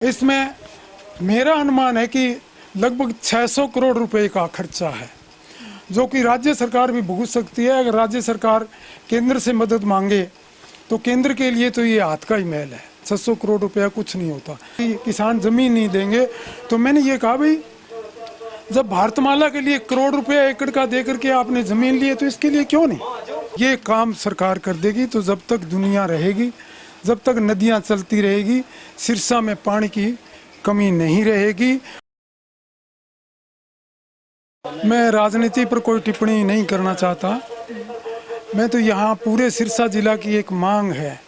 इसमें मेरा अनुमान है कि लगभग 600 करोड़ रुपए का खर्चा है, जो कि राज्य सरकार भी भुगत सकती है। अगर राज्य सरकार केंद्र से मदद मांगे तो केंद्र के लिए तो ये हाथ का ही मैल है। 600 करोड़ रुपया कुछ नहीं होता। किसान जमीन नहीं देंगे तो मैंने ये कहा भाई, जब भारतमाला के लिए करोड़ रुपया एकड़ का दे करके आपने जमीन ली है तो इसके लिए क्यों नहीं। ये काम सरकार कर देगी तो जब तक दुनिया रहेगी, जब तक नदियां चलती रहेगी, सिरसा में पानी की कमी नहीं रहेगी। मैं राजनीति पर कोई टिप्पणी नहीं करना चाहता। मैं तो यहाँ पूरे सिरसा जिला की एक मांग है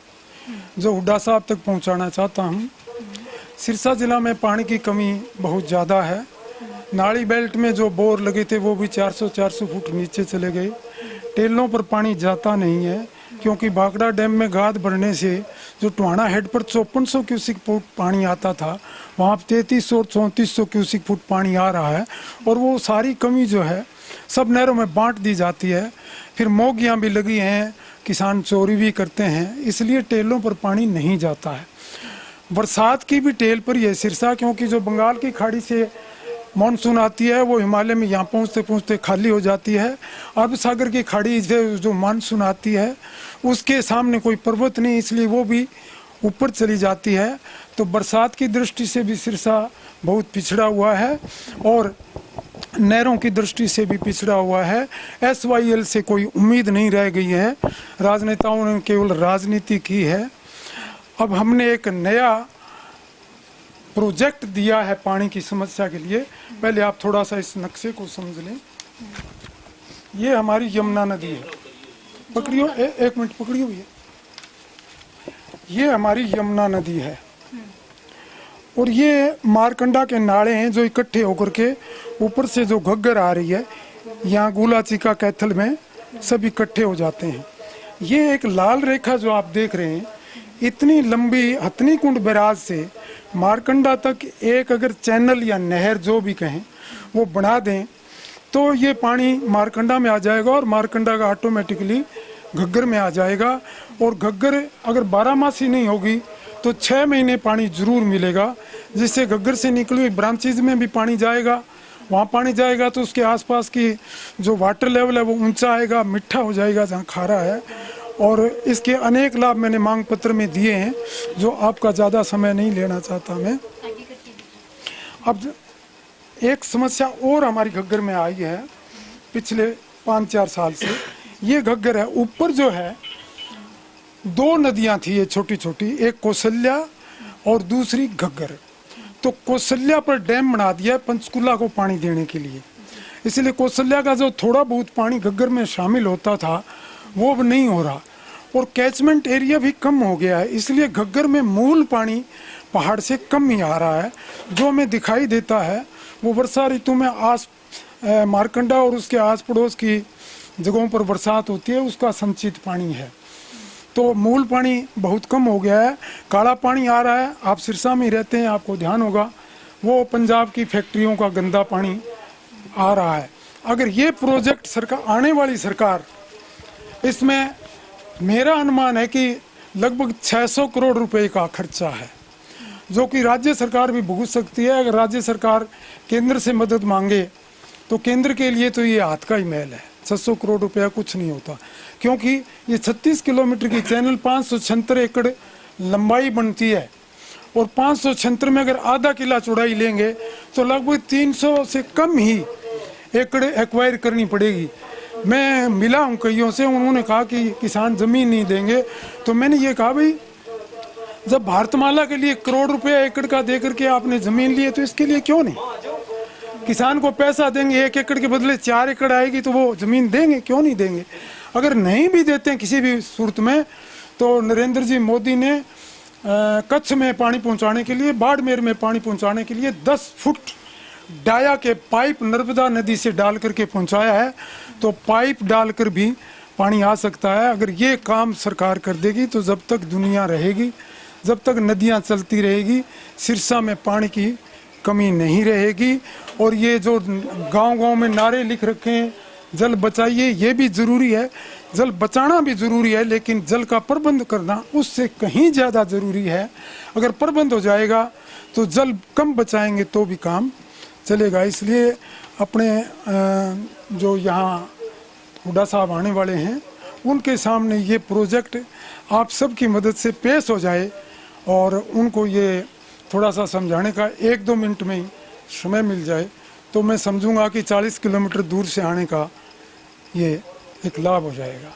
जो हुड्डा साहब तक पहुँचाना चाहता हूँ। सिरसा जिला में पानी की कमी बहुत ज़्यादा है। नाली बेल्ट में जो बोर लगे थे वो भी 400 फुट नीचे चले गए। टेलों पर पानी जाता नहीं है क्योंकि भाखड़ा डैम में गाद भरने से जो टोहाना हेड पर 5400 क्यूसिक फुट पानी आता था, वहाँ 3300 और 3400 क्यूसिक फुट पानी आ रहा है। और वो सारी कमी जो है सब नहरों में बांट दी जाती है। फिर मोगियाँ भी लगी हैं, किसान चोरी भी करते हैं, इसलिए टेलों पर पानी नहीं जाता है। बरसात की भी टेल पर यह सिरसा, क्योंकि जो बंगाल की खाड़ी से मानसून आती है वो हिमालय में यहाँ पहुँचते पहुँचते खाली हो जाती है। अरब सागर की खाड़ी से जो मानसून आती है उसके सामने कोई पर्वत नहीं, इसलिए वो भी ऊपर चली जाती है। तो बरसात की दृष्टि से भी सिरसा बहुत पिछड़ा हुआ है और नहरों की दृष्टि से भी पिछड़ा हुआ है। SYL से कोई उम्मीद नहीं रह गई है। राजनेताओं ने केवल राजनीति की है। अब हमने एक नया प्रोजेक्ट दिया है पानी की समस्या के लिए। पहले आप थोड़ा सा इस नक्शे को समझ लें। ये हमारी यमुना नदी है। पकड़ियो, एक मिनट पकड़ियो। ये हमारी यमुना नदी है और ये मारकंडा के नाले हैं जो इकट्ठे होकर के ऊपर से जो घग्गर आ रही है, यहाँ गुलाचिका कैथल में सब इकट्ठे हो जाते हैं। ये एक लाल रेखा जो आप देख रहे हैं, इतनी लंबी हथनी कुंड बैराज से मारकंडा तक एक अगर चैनल या नहर जो भी कहें वो बना दें तो ये पानी मारकंडा में आ जाएगा और मारकंडा का ऑटोमेटिकली घग्गर में आ जाएगा। और घग्गर अगर 12 मासी नहीं होगी तो 6 महीने पानी जरूर मिलेगा, जिससे घग्गर से निकली हुई ब्रांचेज में भी पानी जाएगा। वहाँ पानी जाएगा तो उसके आसपास की जो वाटर लेवल है वो ऊंचा आएगा, मीठा हो जाएगा जहाँ खारा है। और इसके अनेक लाभ मैंने मांग पत्र में दिए हैं जो आपका ज़्यादा समय नहीं लेना चाहता मैं। अब एक समस्या और हमारी घग्गर में आई है पिछले 5-4 साल से। ये घग्गर है, ऊपर जो है 2 नदियां थी ये छोटी छोटी, एक कौशल्या और दूसरी घग्गर। तो कौशल्या पर डैम बना दिया पंचकुला को पानी देने के लिए, इसलिए कौशल्या का जो थोड़ा बहुत पानी घग्गर में शामिल होता था वो अब नहीं हो रहा और कैचमेंट एरिया भी कम हो गया है। इसलिए घग्गर में मूल पानी पहाड़ से कम ही आ रहा है। जो हमें दिखाई देता है वो वर्षा ऋतु में मारकंडा और उसके आस पड़ोस की जगहों पर बरसात होती है, उसका संचित पानी है। तो मूल पानी बहुत कम हो गया है। काला पानी आ रहा है। आप सिरसा में ही रहते हैं, आपको ध्यान होगा, वो पंजाब की फैक्ट्रियों का गंदा पानी आ रहा है। अगर ये प्रोजेक्ट सरकार, आने वाली सरकार, इसमें मेरा अनुमान है कि लगभग 600 करोड़ रुपए का खर्चा है, जो कि राज्य सरकार भी भुगत सकती है। अगर राज्य सरकार केंद्र से मदद मांगे तो केंद्र के लिए तो ये हाथ का ही मैल है। 600 करोड़ रुपया कुछ नहीं होता, क्योंकि ये 36 किलोमीटर की चैनल 576 एकड़ लंबाई बनती है और 576 में अगर आधा किला चौड़ाई लेंगे तो लगभग 300 से कम ही एकड़ एक्वायर करनी पड़ेगी। मैं मिला हूँ कईयों से, उन्होंने कहा कि किसान जमीन नहीं देंगे। तो मैंने ये कहा भाई, जब भारतमाला के लिए करोड़ रुपया एकड़ का दे करके आपने जमीन ली है तो इसके लिए क्यों नहीं। किसान को पैसा देंगे, 1 एकड़ के बदले 4 एकड़ आएगी तो वो जमीन देंगे, क्यों नहीं देंगे। अगर नहीं भी देते हैं किसी भी सूरत में, तो नरेंद्र जी मोदी ने कच्छ में पानी पहुंचाने के लिए, बाड़मेर में पानी पहुंचाने के लिए 10 फुट डाया के पाइप नर्मदा नदी से डाल करके पहुंचाया है। तो पाइप डालकर भी पानी आ सकता है। अगर ये काम सरकार कर देगी तो जब तक दुनिया रहेगी, जब तक नदियां चलती रहेगी, सिरसा में पानी की कमी नहीं रहेगी। और ये जो गांव-गांव में नारे लिख रखे हैं जल बचाइए, ये भी ज़रूरी है, जल बचाना भी ज़रूरी है, लेकिन जल का प्रबंध करना उससे कहीं ज़्यादा ज़रूरी है। अगर प्रबंध हो जाएगा तो जल कम बचाएंगे तो भी काम चलेगा। इसलिए अपने जो यहाँ हुड्डा साहब आने वाले हैं उनके सामने ये प्रोजेक्ट आप सबकी मदद से पेश हो जाए और उनको ये थोड़ा सा समझाने का 1-2 मिनट में ही समय मिल जाए, तो मैं समझूंगा कि 40 किलोमीटर दूर से आने का ये एक लाभ हो जाएगा।